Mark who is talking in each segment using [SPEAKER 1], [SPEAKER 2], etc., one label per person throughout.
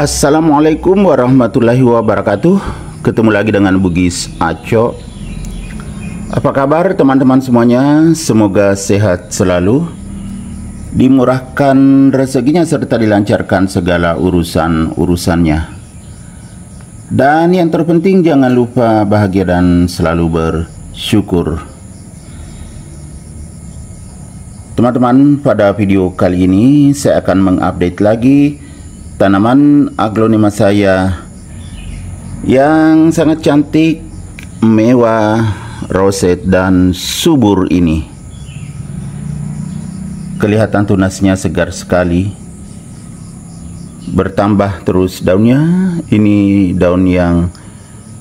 [SPEAKER 1] Assalamualaikum warahmatullahi wabarakatuh. Ketemu lagi dengan Bugis Aco. Apa kabar teman-teman semuanya? Semoga sehat selalu, dimurahkan rezekinya serta dilancarkan segala urusan-urusannya. Dan yang terpenting jangan lupa bahagia dan selalu bersyukur. Teman-teman, pada video kali ini saya akan mengupdate lagi tanaman aglonema saya yang sangat cantik, mewah, roset dan subur ini. Kelihatan tunasnya segar sekali, bertambah terus daunnya. Ini daun yang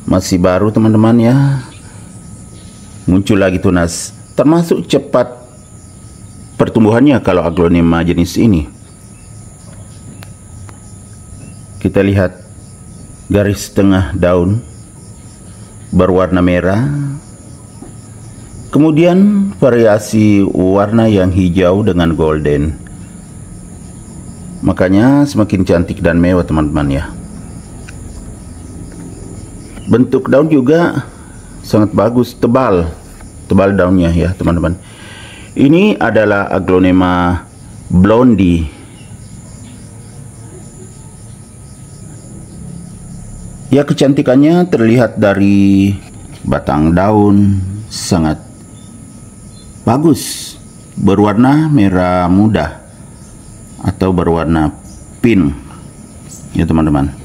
[SPEAKER 1] masih baru teman-teman ya, muncul lagi tunas, termasuk cepat pertumbuhannya kalau aglonema jenis ini. Kita lihat garis tengah daun berwarna merah, kemudian variasi warna yang hijau dengan golden. Makanya semakin cantik dan mewah teman-teman ya. Bentuk daun juga sangat bagus, tebal daunnya ya teman-teman. Ini adalah aglonema blondie. Ya, kecantikannya terlihat dari batang daun, sangat bagus, berwarna merah muda atau berwarna pink ya teman-teman.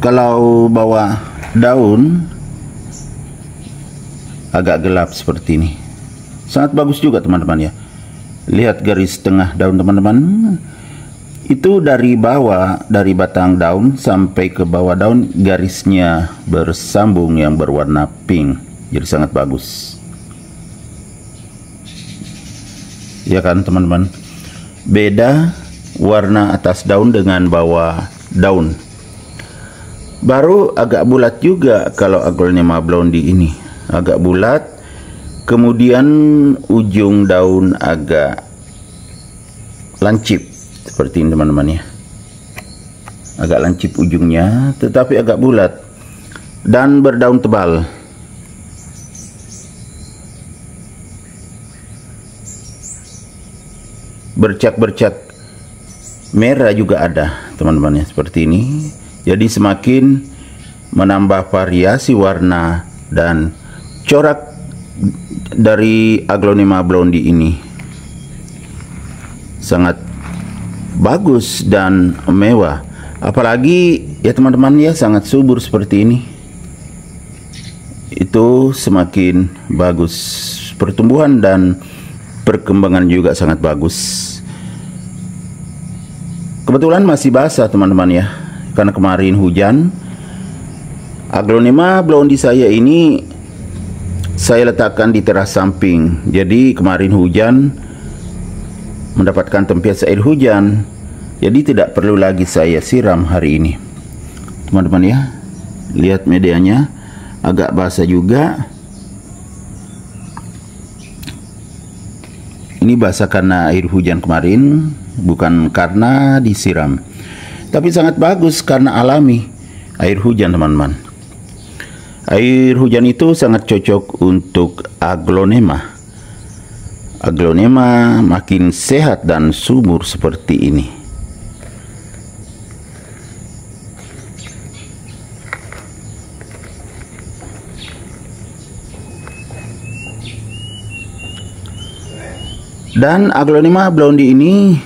[SPEAKER 1] Kalau bawah daun agak gelap seperti ini, sangat bagus juga teman-teman ya. Lihat garis tengah daun teman-teman, itu dari bawah, dari batang daun sampai ke bawah daun, garisnya bersambung yang berwarna pink, jadi sangat bagus ya kan teman-teman. Beda warna atas daun dengan bawah daun. Baru agak bulat juga kalau aglonema blondie ini, agak bulat. Kemudian ujung daun agak lancip seperti ini teman-teman ya, agak lancip ujungnya tetapi agak bulat dan berdaun tebal. Bercak-bercak merah juga ada teman-teman ya, seperti ini. Jadi semakin menambah variasi warna dan corak dari aglonema blondie ini. Sangat bagus dan mewah, apalagi ya teman-teman ya, sangat subur seperti ini. Itu semakin bagus, pertumbuhan dan perkembangan juga sangat bagus. Kebetulan masih basah teman-teman ya, karena kemarin hujan. Aglonema blondie saya ini saya letakkan di teras samping, jadi kemarin hujan mendapatkan tempias air hujan, jadi tidak perlu lagi saya siram hari ini teman-teman ya. Lihat medianya agak basah juga. Ini basah karena air hujan kemarin, bukan karena disiram, tapi sangat bagus karena alami air hujan teman-teman. Air hujan itu sangat cocok untuk aglonema. Aglonema makin sehat dan subur seperti ini. Dan aglonema blondie ini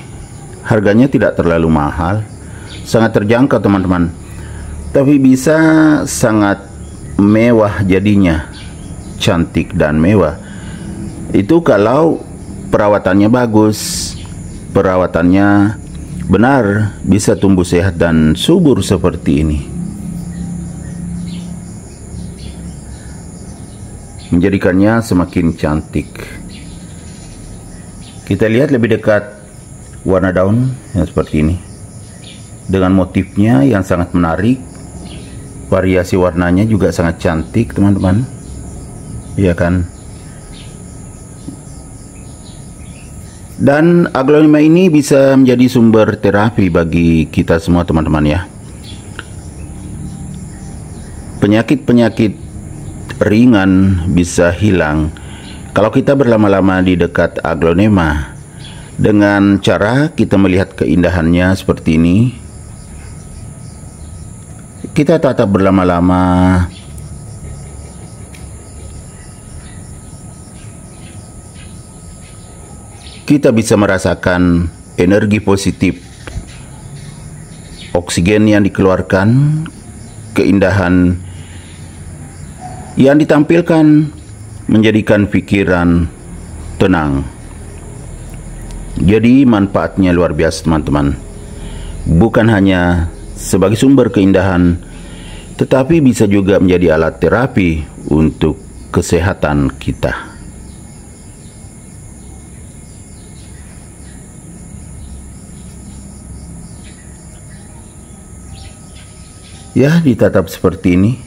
[SPEAKER 1] harganya tidak terlalu mahal, sangat terjangkau teman-teman. Tapi bisa sangat mewah jadinya, cantik dan mewah. Itu kalau perawatannya bagus, perawatannya benar, bisa tumbuh sehat dan subur seperti ini, menjadikannya semakin cantik. Kita lihat lebih dekat warna daun yang seperti ini, dengan motifnya yang sangat menarik. Variasi warnanya juga sangat cantik teman-teman, ya kan. Dan aglonema ini bisa menjadi sumber terapi bagi kita semua teman-teman ya. Penyakit-penyakit ringan bisa hilang kalau kita berlama-lama di dekat aglonema dengan cara kita melihat keindahannya seperti ini. Kita tatap berlama-lama. Kita bisa merasakan energi positif, oksigen yang dikeluarkan, keindahan yang ditampilkan menjadikan pikiran tenang. Jadi manfaatnya luar biasa teman-teman. Bukan hanya sebagai sumber keindahan, tetapi bisa juga menjadi alat terapi untuk kesehatan kita. Ya, ditatap seperti ini,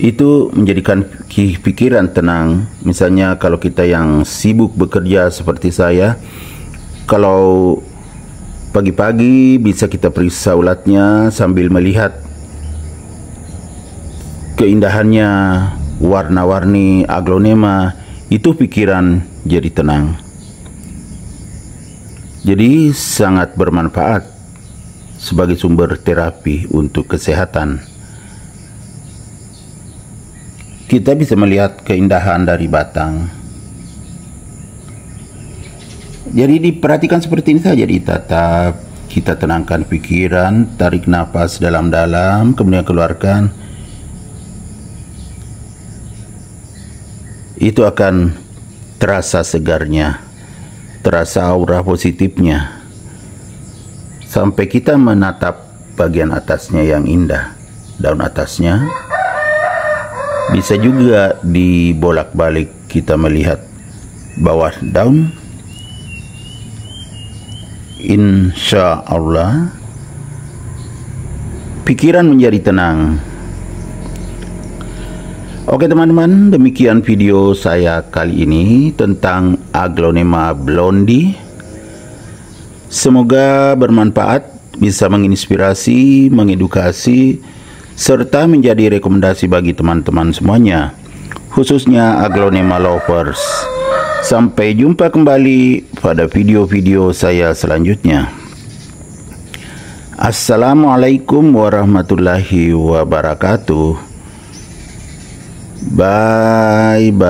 [SPEAKER 1] itu menjadikan pikiran tenang. Misalnya kalau kita yang sibuk bekerja seperti saya, kalau pagi-pagi bisa kita periksa ulatnya sambil melihat keindahannya, warna-warni aglonema, itu pikiran jadi tenang. Jadi sangat bermanfaat sebagai sumber terapi untuk kesehatan. Kita bisa melihat keindahan dari batang. Jadi diperhatikan seperti ini saja, ditatap. Kita tenangkan pikiran, tarik nafas dalam-dalam, kemudian keluarkan. Itu akan terasa segarnya, terasa aura positifnya. Sampai kita menatap bagian atasnya yang indah, daun atasnya. Bisa juga dibolak-balik kita melihat bawah daun. Insya Allah pikiran menjadi tenang. Oke teman-teman, demikian video saya kali ini tentang aglonema blondie. Semoga bermanfaat, bisa menginspirasi, mengedukasi, serta menjadi rekomendasi bagi teman-teman semuanya, khususnya aglonema lovers. Sampai jumpa kembali pada video-video saya selanjutnya. Assalamualaikum warahmatullahi wabarakatuh. Bye-bye.